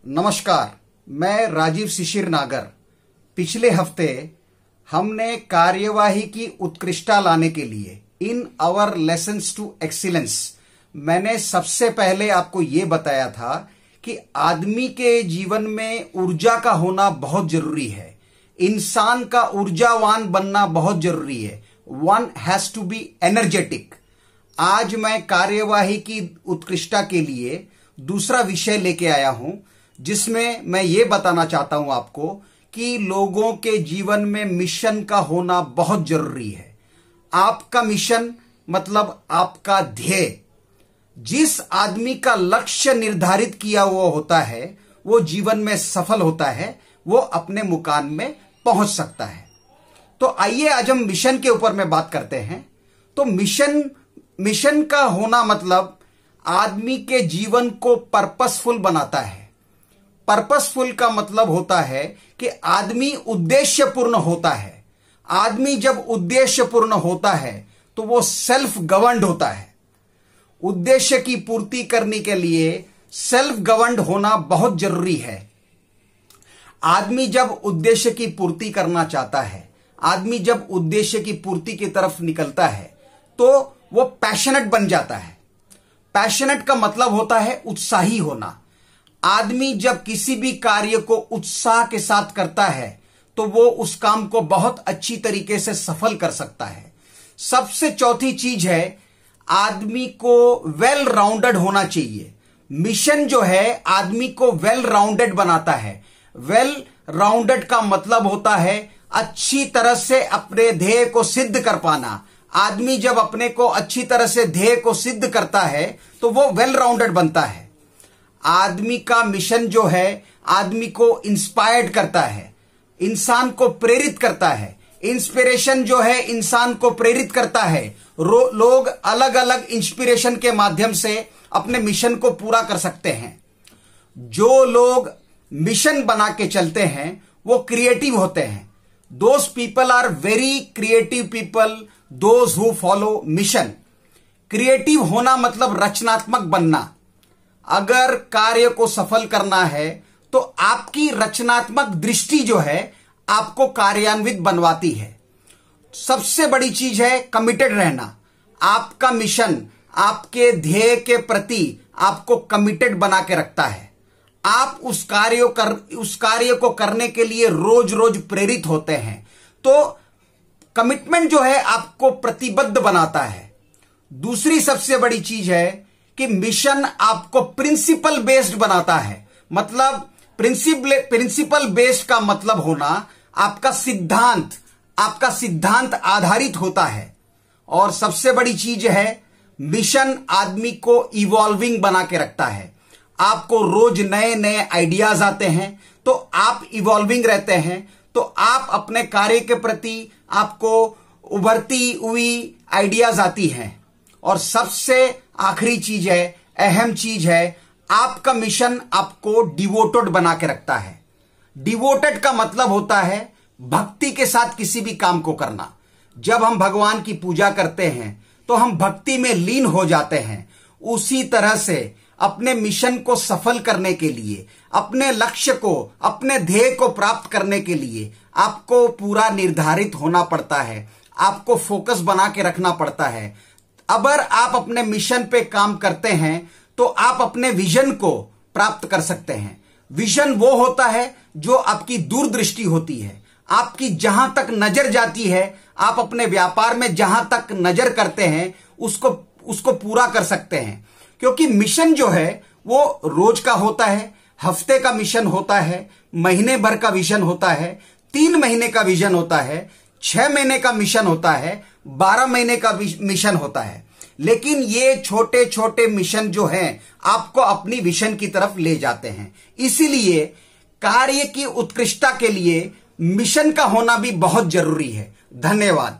नमस्कार, मैं राजीव शिशिर नागर। पिछले हफ्ते हमने कार्यवाही की उत्कृष्टता लाने के लिए in our lessons to excellence मैंने सबसे पहले आपको ये बताया था कि आदमी के जीवन में ऊर्जा का होना बहुत जरूरी है। इंसान का ऊर्जावान बनना बहुत जरूरी है। One has to be energetic. आज मैं कार्यवाही की उत्कृष्टता के लिए दूसरा विषय लेके आया हूं, जिसमें मैं ये बताना चाहता हूं आपको कि लोगों के जीवन में मिशन का होना बहुत जरूरी है। आपका मिशन मतलब आपका ध्येय। जिस आदमी का लक्ष्य निर्धारित किया हुआ होता है वो जीवन में सफल होता है, वो अपने मुकाम में पहुंच सकता है। तो आइए आज हम मिशन के ऊपर में बात करते हैं। तो मिशन का होना मतलब आदमी के जीवन को पर्पसफुल बनाता है। पर्पसफुल का मतलब होता है कि आदमी उद्देश्यपूर्ण होता है। आदमी जब उद्देश्यपूर्ण होता है तो वो सेल्फ गवर्नड होता है। उद्देश्य की पूर्ति करने के लिए सेल्फ गवर्नड होना बहुत जरूरी है। आदमी जब उद्देश्य की पूर्ति करना चाहता है, आदमी जब उद्देश्य की पूर्ति की तरफ निकलता है तो वो पैशनेट बन जाता है। पैशनेट का मतलब होता है उत्साही होना। आदमी जब किसी भी कार्य को उत्साह के साथ करता है तो वो उस काम को बहुत अच्छी तरीके से सफल कर सकता है। सबसे चौथी चीज है, आदमी को वेल राउंडेड होना चाहिए। मिशन जो है आदमी को वेल राउंडेड बनाता है। वेल राउंडेड का मतलब होता है अच्छी तरह से अपने ध्येय को सिद्ध कर पाना। आदमी जब अपने को अच्छी तरह से ध्येय को सिद्ध करता है तो वो वेल राउंडेड बनता है। आदमी का मिशन जो है आदमी को इंस्पायर्ड करता है, इंसान को प्रेरित करता है। इंस्पिरेशन जो है इंसान को प्रेरित करता है। लोग अलग अलग इंस्पिरेशन के माध्यम से अपने मिशन को पूरा कर सकते हैं। जो लोग मिशन बना के चलते हैं वो क्रिएटिव होते हैं। Those people are very creative people, those who follow mission. Creative होना मतलब रचनात्मक बनना। अगर कार्य को सफल करना है तो आपकी रचनात्मक दृष्टि जो है आपको कार्यान्वित बनवाती है। सबसे बड़ी चीज है कमिटेड रहना। आपका मिशन आपके ध्येय के प्रति आपको कमिटेड बना के रखता है। आप उस कार्य को करने के लिए रोज रोज प्रेरित होते हैं। तो कमिटमेंट जो है आपको प्रतिबद्ध बनाता है। दूसरी सबसे बड़ी चीज है कि मिशन आपको प्रिंसिपल बेस्ड बनाता है। मतलब प्रिंसिपल बेस्ड का मतलब होना आपका सिद्धांत आधारित होता है। और सबसे बड़ी चीज है मिशन आदमी को इवॉल्विंग बना के रखता है। आपको रोज नए नए आइडियाज आते हैं तो आप इवॉल्विंग रहते हैं। तो आप अपने कार्य के प्रति आपको उभरती हुई आइडियाज आती हैं। और सबसे आखिरी चीज है, अहम चीज है, आपका मिशन आपको डिवोटेड बना के रखता है। डिवोटेड का मतलब होता है भक्ति के साथ किसी भी काम को करना। जब हम भगवान की पूजा करते हैं तो हम भक्ति में लीन हो जाते हैं। उसी तरह से अपने मिशन को सफल करने के लिए, अपने लक्ष्य को, अपने ध्येय को प्राप्त करने के लिए आपको पूरा निर्धारित होना पड़ता है। आपको फोकस बना के रखना पड़ता है। अगर आप अपने मिशन पे काम करते हैं तो आप अपने विजन को प्राप्त कर सकते हैं। विजन वो होता है जो आपकी दूरदृष्टि होती है। आपकी जहां तक नजर जाती है, आप अपने व्यापार में जहां तक नजर करते हैं उसको पूरा कर सकते हैं। क्योंकि मिशन जो है वो रोज का होता है, हफ्ते का मिशन होता है, महीने भर का विजन होता है, 3 महीने का विजन होता है, 6 महीने का मिशन होता है, 12 महीने का मिशन होता है। लेकिन ये छोटे छोटे मिशन जो हैं आपको अपनी विजन की तरफ ले जाते हैं। इसीलिए कार्य की उत्कृष्टता के लिए मिशन का होना भी बहुत जरूरी है। धन्यवाद।